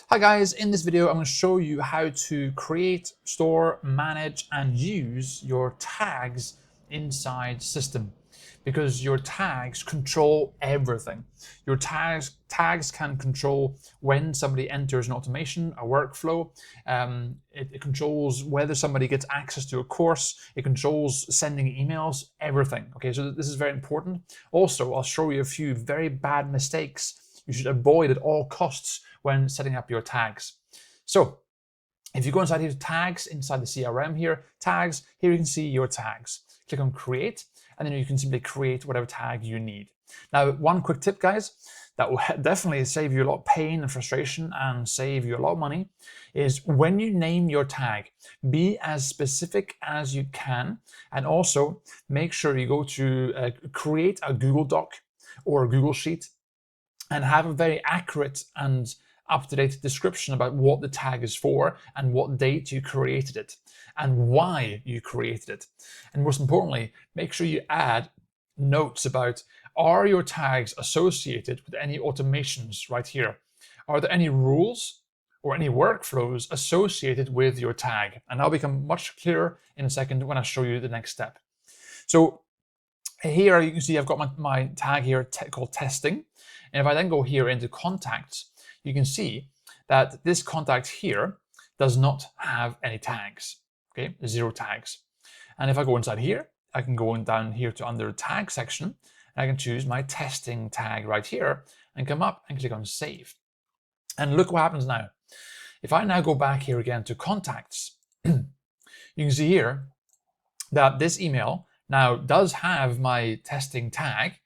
Hi guys, in this video I'm going to show you how to create, store, manage and use your tags inside System, because your tags control everything. Your tags can control when somebody enters an automation, a workflow. It controls whether somebody gets access to a course. It controls sending emails, everything. Okay, so this is very important. Also, I'll show you a few very bad mistakes you should avoid at all costs when setting up your tags. So if you go inside here to tags, inside the CRM here, tags, here you can see your tags. Click on create, and then you can simply create whatever tag you need. Now, one quick tip, guys, that will definitely save you a lot of pain and frustration and save you a lot of money, is when you name your tag, be as specific as you can, and also make sure you go to create a Google Doc or a Google Sheet and have a very accurate and up-to-date description about what the tag is for and what date you created it and why you created it. And most importantly, make sure you add notes about, are your tags associated with any automations right here? Are there any rules or any workflows associated with your tag? And that'll become much clearer in a second when I show you the next step. So here you can see I've got my tag here called testing. And if I then go here into contacts, you can see that this contact here does not have any tags, okay, 0 tags. And if I go inside here, I can go down here to under tag section, and I can choose my testing tag right here and come up and click on save. And look what happens now. If I now go back here again to contacts, you can see here that this email now does have my testing tag,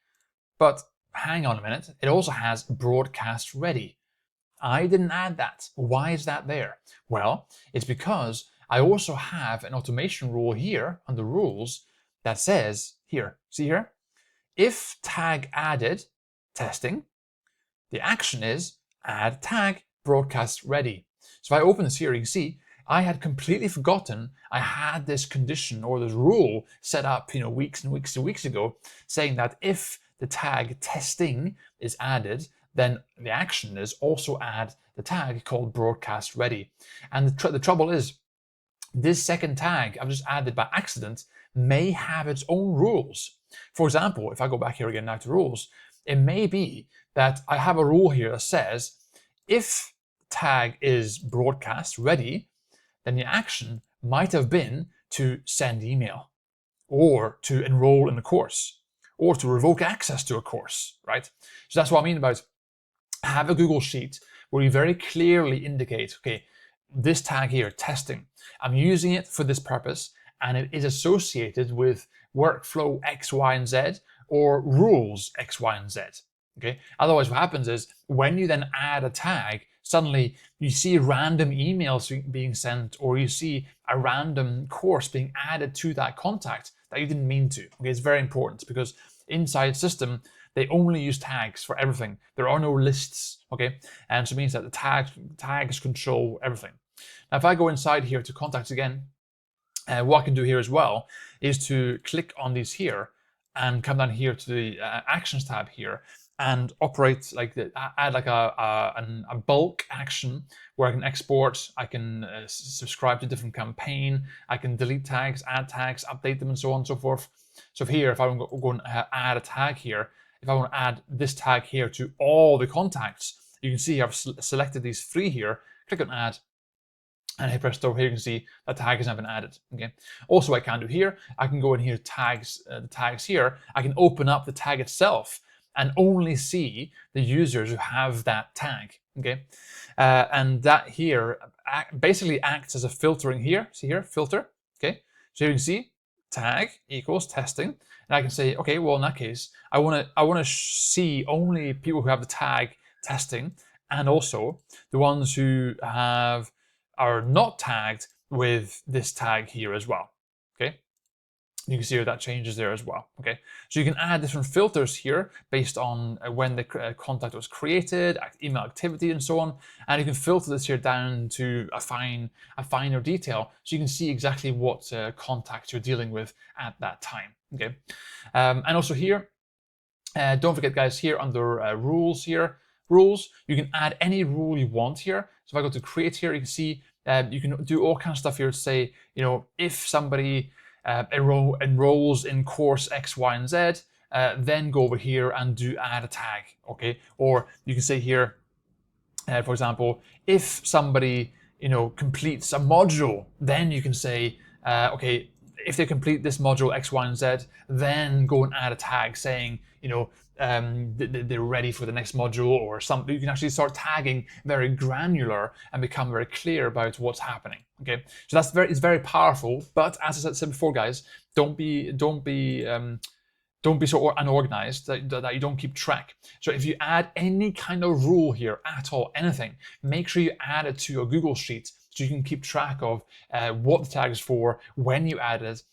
but hang on a minute, it also has broadcast ready. I didn't add that. Why is that there? Well, it's because I also have an automation rule here under rules that says here, see here, if tag added testing, the action is add tag broadcast ready. So if I open this here, you can see I had completely forgotten I had this condition or this rule set up, weeks and weeks and weeks ago, saying that if the tag testing is added, then the action is also add the tag called broadcast ready. And the trouble is, this second tag I've just added by accident may have its own rules. For example, if I go back here again now to rules, it may be that I have a rule here that says if tag is broadcast ready, then the action might have been to send email or to enroll in the course or to revoke access to a course, right? So that's what I mean about have a Google Sheet where you very clearly indicate, okay, this tag here, testing, I'm using it for this purpose and it is associated with workflow X, Y, and Z or rules X, Y, and Z. Okay. Otherwise, what happens is when you then add a tag, suddenly you see random emails being sent, or you see a random course being added to that contact that you didn't mean to. Okay, it's very important because inside System, they only use tags for everything. There are no lists. Okay, and so it means that the tags control everything. Now, if I go inside here to contacts again, what I can do here as well is to click on these here and come down here to the actions tab here and operate like add like a bulk action where I can export, I can subscribe to different campaign, I can delete tags, add tags, update them, and so on and so forth. So here, if I want to go and add a tag here, if I want to add this tag here to all the contacts, you can see I've selected these 3 here, click on add, and hit presto, here you can see that tag has now been added. Okay. Also, I can do here, I can go in here, tags, the tags here, I can open up the tag itself and only see the users who have that tag. Okay, and that here basically acts as a filtering here. See here, filter. Okay, so you can see tag equals testing, and I can say, okay, well in that case, I want to see only people who have the tag testing, and also the ones who are not tagged with this tag here as well. Okay. You can see how that changes there as well. Okay, so you can add different filters here based on when the contact was created, email activity, and so on. And you can filter this here down to a finer detail, so you can see exactly what contact you're dealing with at that time. Okay, and also here, don't forget, guys, here under rules here, rules. You can add any rule you want here. So if I go to create here, you can see you can do all kinds of stuff here to say, if somebody enrolls in course X, Y, and Z, then go over here and do add a tag, okay? Or you can say here, for example, if somebody completes a module, then you can say, okay, if they complete this module X, Y, and Z, then go and add a tag saying, they're ready for the next module or something. You can actually start tagging very granular and become very clear about what's happening. Okay, so it's very powerful. But as I said before, guys, don't be so unorganized that you don't keep track. So if you add any kind of rule here at all, anything, make sure you add it to your Google Sheet so you can keep track of what the tag is for, when you add it,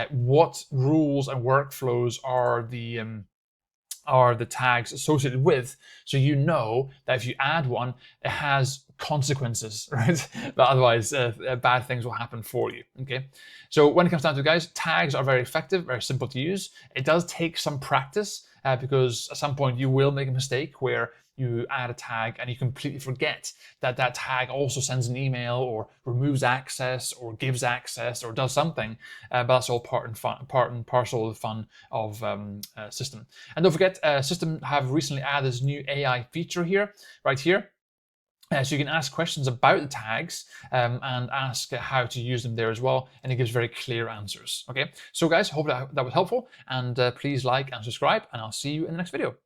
what rules and workflows are the tags associated with, so you know that if you add one, it has consequences, right? But otherwise, bad things will happen for you, okay? So when it comes down to it, guys, tags are very effective, very simple to use. It does take some practice because at some point you will make a mistake where you add a tag and you completely forget that that tag also sends an email or removes access or gives access or does something, but that's all part and parcel of the fun of System. And don't forget, System have recently added this new AI feature here, right here. So you can ask questions about the tags and ask how to use them there as well, and it gives very clear answers. Okay, so guys, hope that was helpful, and please like and subscribe, and I'll see you in the next video.